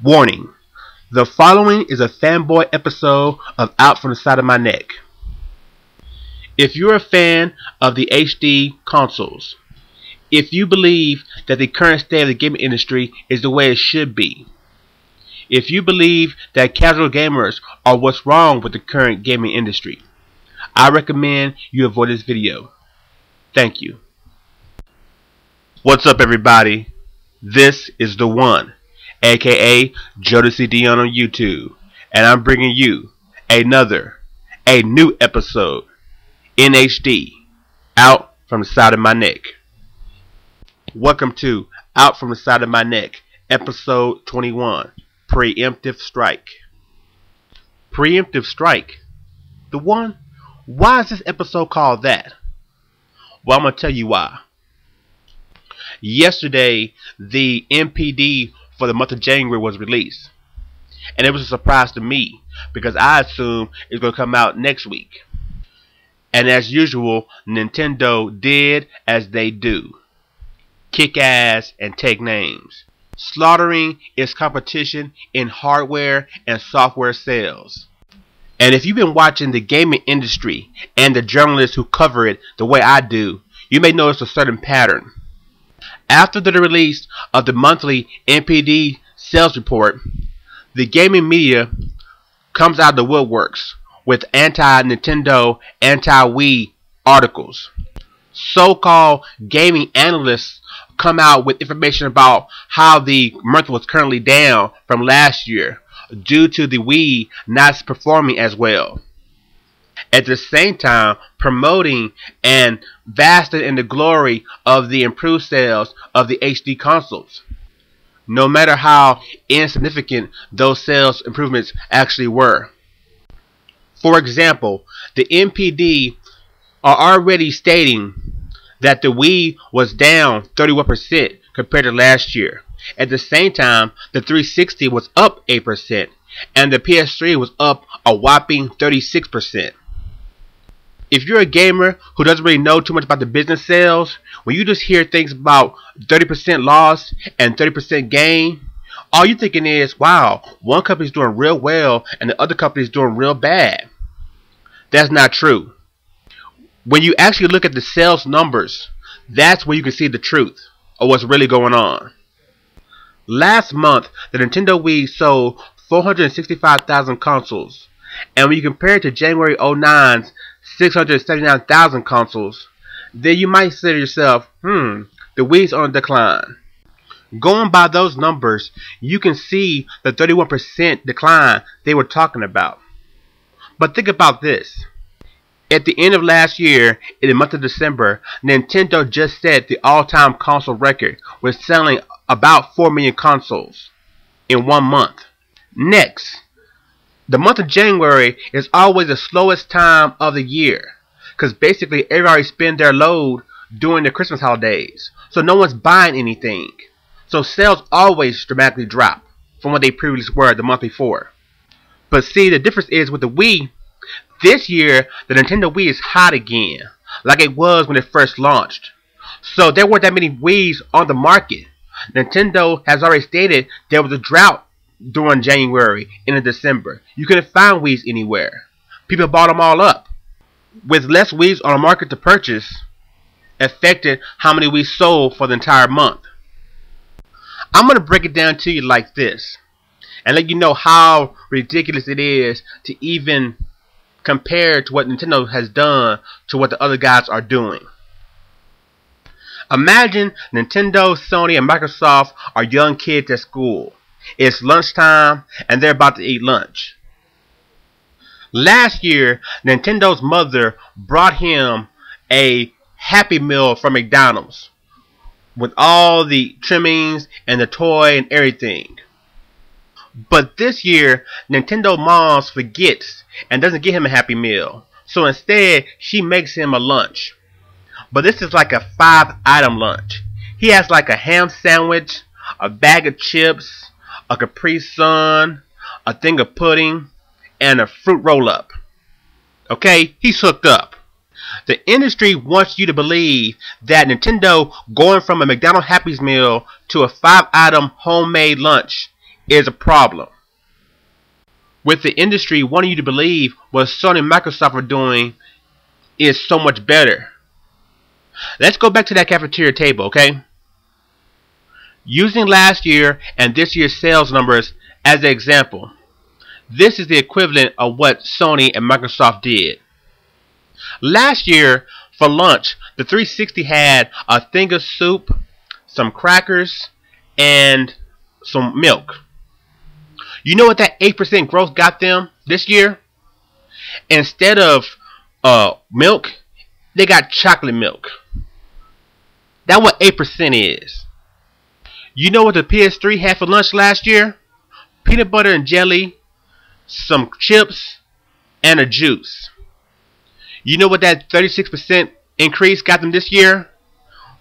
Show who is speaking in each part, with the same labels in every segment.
Speaker 1: Warning: the following is a fanboy episode of Out from the Side of My Neck. If you're a fan of the HD consoles, if you believe that the current state of the gaming industry is the way it should be, if you believe that casual gamers are what's wrong with the current gaming industry, I recommend you avoid this video. Thank you. What's up, everybody? This is the one, aka Jodecideion on YouTube, and I'm bringing you a new episode in HD, Out from the Side of My Neck. Welcome to Out from the Side of My Neck, episode 21, Preemptive Strike. Preemptive Strike? The one? Why is this episode called that? Well, I'm going to tell you why. Yesterday, the NPD for the month of January was released. And it was a surprise to me because I assumed it was going to come out next week. And as usual, Nintendo did as they do. Kick ass and take names. Slaughtering its competition in hardware and software sales. And if you've been watching the gaming industry and the journalists who cover it the way I do, you may notice a certain pattern. After the release of the monthly NPD sales report, the gaming media comes out of the woodworks with anti-Nintendo, anti-Wii articles. So-called gaming analysts come out with information about how the month was currently down from last year due to the Wii not performing as well. At the same time, promoting and basking in the glory of the improved sales of the HD consoles, no matter how insignificant those sales improvements actually were. For example, the NPD are already stating that the Wii was down 31% compared to last year. At the same time, the 360 was up 8% and the PS3 was up a whopping 36%. If you're a gamer who doesn't really know too much about the business sales, when you just hear things about 30% loss and 30% gain, all you're thinking is, wow, one company's doing real well and the other company's doing real bad. That's not true. When you actually look at the sales numbers, that's where you can see the truth of what's really going on. Last month, the Nintendo Wii sold 465,000 consoles, and when you compare it to January 09's 679,000 consoles, then you might say to yourself, the Wii's on a decline. Going by those numbers, you can see the 31% decline they were talking about. But think about this. At the end of last year, in the month of December, Nintendo just set the all-time console record with selling about 4 million consoles in 1 month. Next, the month of January is always the slowest time of the year because basically everybody spends their load during the Christmas holidays, so no one's buying anything. So sales always dramatically drop from what they previously were the month before. But see, the difference is with the Wii, this year the Nintendo Wii is hot again, like it was when it first launched. So there weren't that many Wiis on the market. Nintendo has already stated there was a drought during January and in December. You couldn't find Wiis anywhere. People bought them all up. With less Wiis on the market to purchase, affected how many Wiis sold for the entire month. I'm going to break it down to you like this and let you know how ridiculous it is to even compare to what Nintendo has done to what the other guys are doing. Imagine Nintendo, Sony, and Microsoft are young kids at school. It's lunchtime and they're about to eat lunch. Last year, Nintendo's mother brought him a Happy Meal from McDonald's with all the trimmings and the toy and everything. But this year, Nintendo moms forgets and doesn't get him a Happy Meal. So instead, she makes him a lunch. But this is like a 5-item lunch. He has like a ham sandwich, a bag of chips, a Capri Sun, a thing of pudding, and a fruit roll-up. Okay, he's hooked up. The industry wants you to believe that Nintendo going from a McDonald's Happy Meal to a 5-item homemade lunch is a problem. With the industry wanting you to believe what Sony and Microsoft are doing is so much better. Let's go back to that cafeteria table, okay? Using last year and this year's sales numbers as an example, this is the equivalent of what Sony and Microsoft did. Last year, for lunch, the 360 had a thing of soup, some crackers, and some milk. You know what that 8% growth got them this year? Instead of milk, they got chocolate milk. That's what 8% is. You know what the PS3 had for lunch last year? Peanut butter and jelly, some chips, and a juice. You know what that 36% increase got them this year?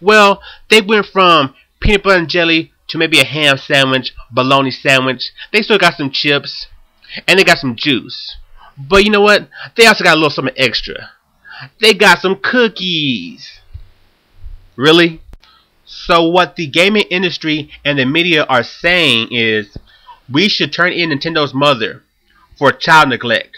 Speaker 1: Well, they went from peanut butter and jelly to maybe a ham sandwich, bologna sandwich. They still got some chips, and they got some juice. But you know what? They also got a little something extra. They got some cookies. Really? So what the gaming industry and the media are saying is we should turn in Nintendo's mother for child neglect.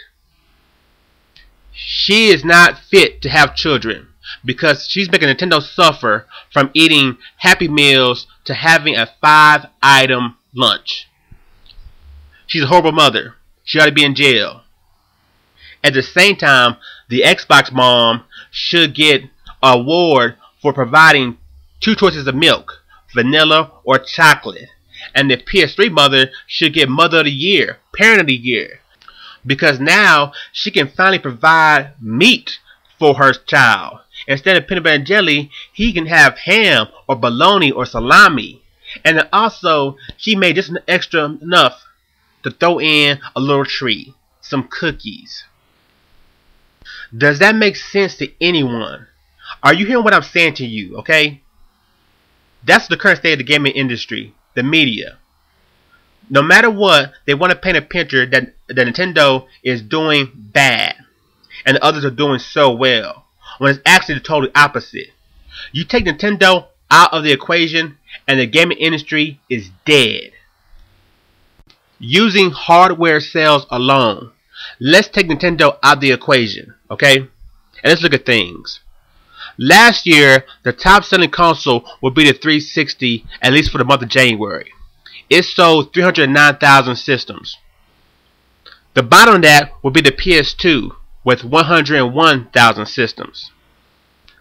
Speaker 1: She is not fit to have children because she's making Nintendo suffer from eating Happy Meals to having a 5-item lunch. She's a horrible mother. She ought to be in jail. At the same time, the Xbox mom should get an award for providing 2 choices of milk, vanilla or chocolate. And the PS3 mother should get Mother of the Year, Parent of the Year. Because now she can finally provide meat for her child. Instead of peanut butter and jelly, he can have ham or bologna or salami. And then also, she made just extra enough to throw in a little treat, some cookies. Does that make sense to anyone? Are you hearing what I'm saying to you, okay? That's the current state of the gaming industry, the media. No matter what, they want to paint a picture that Nintendo is doing bad and the others are doing so well, when it's actually the total opposite. You take Nintendo out of the equation and the gaming industry is dead. Using hardware sales alone, let's take Nintendo out of the equation, okay? And let's look at things. Last year, the top selling console would be the 360, at least for the month of January. It sold 309,000 systems. The bottom of that would be the PS2 with 101,000 systems.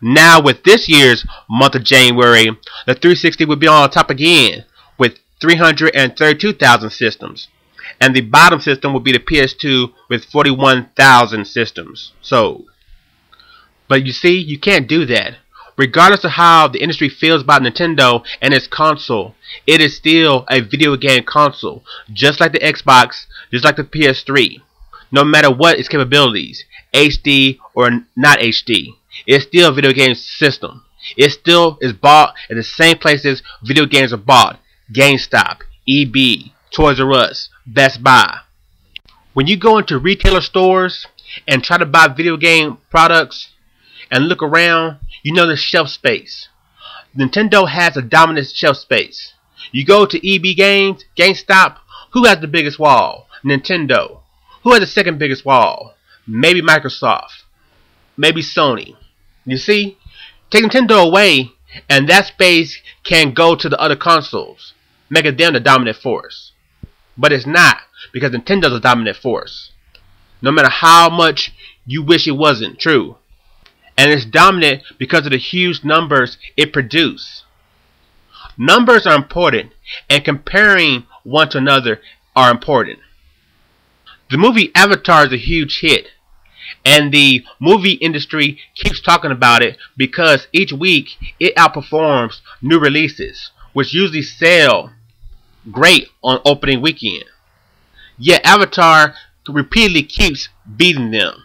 Speaker 1: Now with this year's month of January, the 360 would be on top again with 332,000 systems. And the bottom system would be the PS2 with 41,000 systems sold. But you see, you can't do that. Regardless of how the industry feels about Nintendo and its console, it is still a video game console, just like the Xbox, just like the PS3. No matter what its capabilities, HD or not HD, it's still a video game system. It still is bought at the same places video games are bought: GameStop, EB, Toys R Us, Best Buy. When you go into retailer stores and try to buy video game products and look around, you know there's shelf space. Nintendo has a dominant shelf space. You go to EB Games, GameStop, who has the biggest wall? Nintendo. Who has the second biggest wall? Maybe Microsoft. Maybe Sony. You see? Take Nintendo away and that space can go to the other consoles, making them the dominant force. But it's not, because Nintendo's a dominant force. No matter how much you wish it wasn't true. And it's dominant because of the huge numbers it produces. Numbers are important, and comparing one to another are important. The movie Avatar is a huge hit, and the movie industry keeps talking about it because each week it outperforms new releases, which usually sell great on opening weekend. Yet Avatar repeatedly keeps beating them.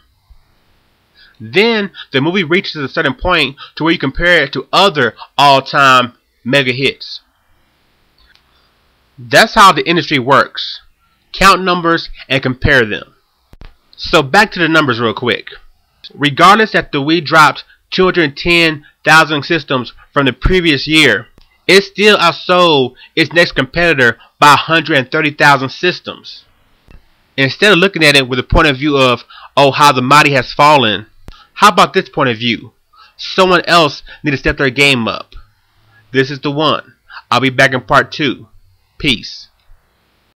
Speaker 1: Then the movie reaches a certain point to where you compare it to other all-time mega hits. That's how the industry works. Count numbers and compare them. So back to the numbers real quick. Regardless that the Wii dropped 210,000 systems from the previous year, it still outsold its next competitor by 130,000 systems. Instead of looking at it with the point of view of, oh, how the mighty has fallen, how about this point of view? Someone else need to step their game up. This is the one. I'll be back in part 2. Peace.